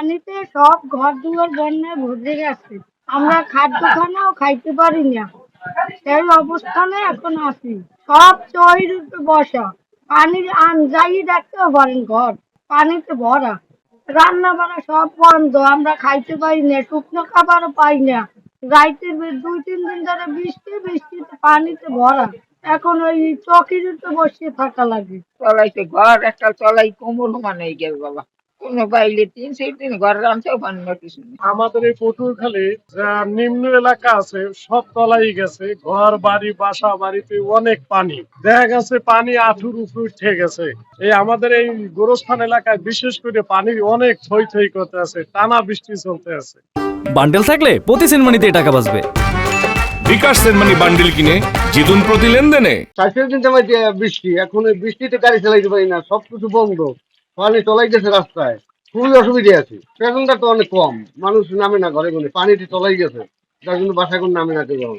পানিতে সব ঘর দুয়ার বন্যায় ভরে গেছে। আমরা খাদ্যখানাও খাইতে পারি না, সেই অবস্থানে এখন আছি। সব চরের উপরে বসা, পানির যাই দেখতেও পারেন ঘর পানিতে ভরা। রান্না বান্না সব বন্ধ, আমরা খাইতে পারি না, শুকনো খাবারও পাই না। রাইতের 2-3 দিন ধরে বৃষ্টি, বৃষ্টিতে পানিতে ভরা। এখন ওই চকির উপরে বসিয়ে থাকা লাগে। চলাইতে ঘর একটা চলাই কোমর মানে গেল বাবা। কোনো বাইলে 3-4 দিন ঘর রাঁধতেও পারেন না কিছু নেই। আমাদের এই পটুয়াখালী যা নিম্ন এলাকা আছে সব তলাই গেছে, ঘর বাড়ি বাসা বাড়িতে অনেক পানি, দেখা গেছে পানি আঁঠুর উপর উঠে গেছে। এই আমাদের এই গোরস্থান এলাকায় বিশেষ করে পানি অনেক থই থই করতে আছে, টানা বৃষ্টি চলতে আছে। বান্ডেল থাকলে প্রতি সেনমানিতে টাকা বাঁচবে। বিকাশ সেনমানি বান্ডেল কিনে জিতুন প্রতি লেনদেনে। 4 দিন যাবে বৃষ্টি, এখন এই বৃষ্টিতে গাড়ি চালাইতে পারি না, সবকিছু বন্ধ, পানি চলাই গেছে রাস্তায়, খুবই অসুবিধা আছে। প্যাসেঞ্জার তো অনেক কম, মানুষ নামে না ঘরে ঘরে, পানিতে চলাই গেছে, যার জন্য বাসায় কোনো নামে না কেউ।